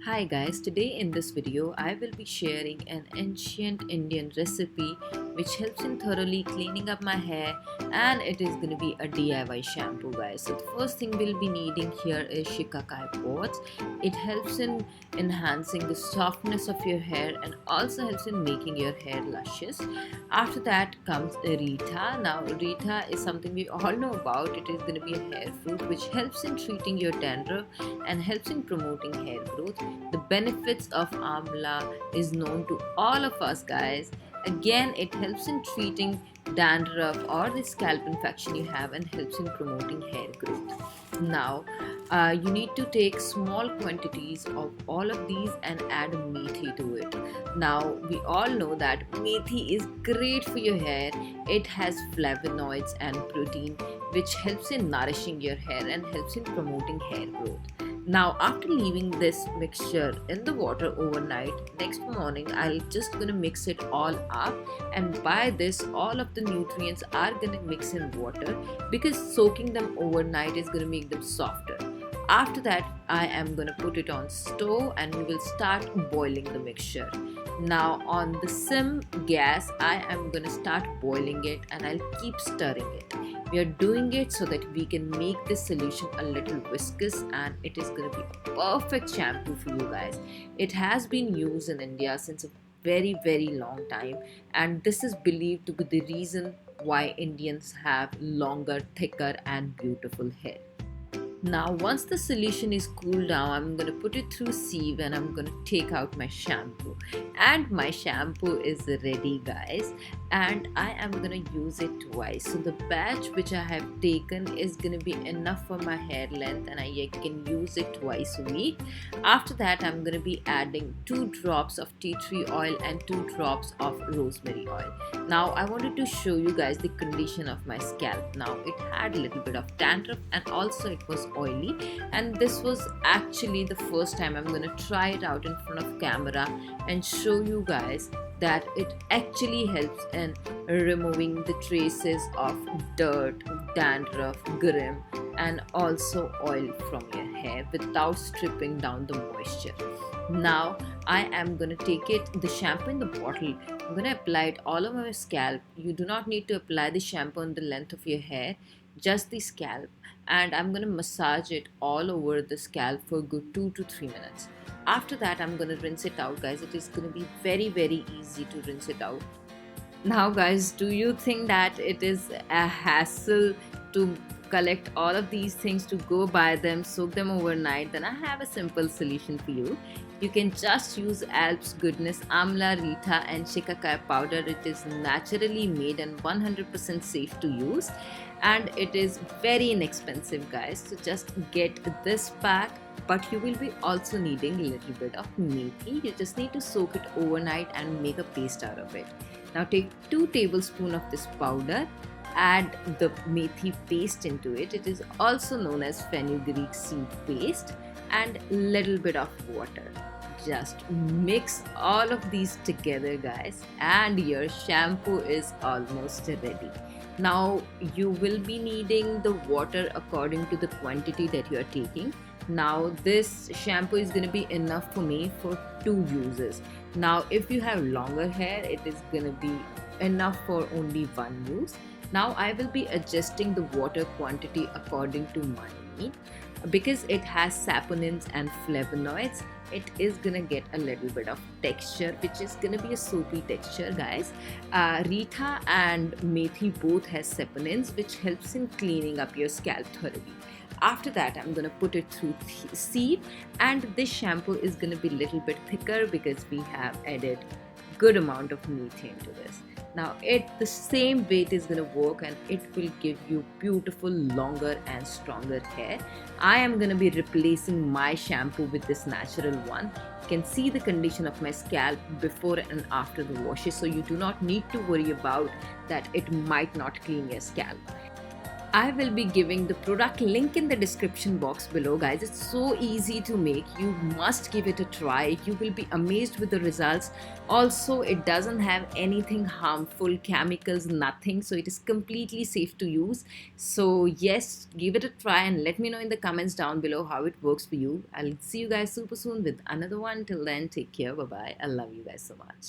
Hi guys, today in this video I will be sharing an ancient Indian recipe which helps in thoroughly cleaning up my hair, and it is going to be a DIY shampoo guys. So the first thing we'll be needing here is shikakai pods. It helps in enhancing the softness of your hair and also helps in making your hair luscious. After that comes reetha. Now reetha is something we all know about. It is going to be a hair fruit which helps in treating your dandruff and helps in promoting hair growth. The benefits of amla is known to all of us guys. Again, it helps in treating dandruff or the scalp infection you have and helps in promoting hair growth. Now, you need to take small quantities of all of these and add meethi to it. Now, we all know that meethi is great for your hair. It has flavonoids and protein which helps in nourishing your hair and helps in promoting hair growth. Now, after leaving this mixture in the water overnight, next morning I'll just gonna mix it all up, and by this all of the nutrients are gonna mix in water because soaking them overnight is gonna make them softer. After that, I am gonna put it on stove and we will start boiling the mixture. Now on the sim gas, I am gonna start boiling it and I'll keep stirring it. We are doing it so that we can make this solution a little viscous, and it is going to be a perfect shampoo for you guys. It has been used in India since a very long time, and this is believed to be the reason why Indians have longer, thicker and beautiful hair. Now once the solution is cooled down, I'm going to put it through sieve and I'm going to take out my shampoo, and my shampoo is ready guys, and I am going to use it twice. So the batch which I have taken is going to be enough for my hair length and I can use it twice a week. After that, I'm going to be adding 2 drops of tea tree oil and 2 drops of rosemary oil. Now I wanted to show you guys the condition of my scalp. Now it had a little bit of dandruff and also it was oily, and this was actually the first time I'm gonna try it out in front of camera and show you guys that it actually helps in removing the traces of dirt, dandruff, grim and also oil from your hair without stripping down the moisture. Now I am gonna take the shampoo in the bottle. I'm gonna apply it all over my scalp. You do not need to apply the shampoo on the length of your hair, just the scalp, and I'm gonna massage it all over the scalp for a good 2 to 3 minutes. After that, I'm gonna rinse it out guys. It is gonna be very easy to rinse it out. Now guys, do you think that it is a hassle to collect all of these things, to go buy them, soak them overnight? Then I have a simple solution for you. You can just use Alp's Goodness Amla, Reetha and Shikakai powder. It is naturally made and 100% safe to use, and it is very inexpensive guys. So just get this pack, but you will be also needing a little bit of meethi. You just need to soak it overnight and make a paste out of it. Now take 2 tablespoons of this powder, add the meethi paste into it. It is also known as fenugreek seed paste, and little bit of water. Just mix all of these together guys, and your shampoo is almost ready. Now you will be needing the water according to the quantity that you are taking. Now this shampoo is going to be enough for me for 2 uses. Now if you have longer hair, it is going to be enough for only 1 use. Now I will be adjusting the water quantity according to my need. Because it has saponins and flavonoids, it is gonna get a little bit of texture, which is gonna be a soapy texture guys. Reetha and meethi both has saponins, which helps in cleaning up your scalp thoroughly. After that, I'm gonna put it through sieve, and this shampoo is gonna be a little bit thicker because we have added good amount of meethi into this. Now the same weight is going to work, and it will give you beautiful, longer and stronger hair. I am going to be replacing my shampoo with this natural one. You can see the condition of my scalp before and after the washes, so you do not need to worry about that it might not clean your scalp. I will be giving the product link in the description box below, guys. It's so easy to make. You must give it a try. You will be amazed with the results. Also, it doesn't have anything harmful, chemicals, nothing. So it is completely safe to use. So yes, give it a try and let me know in the comments down below how it works for you. I'll see you guys super soon with another one. Till then, take care. Bye bye. I love you guys so much.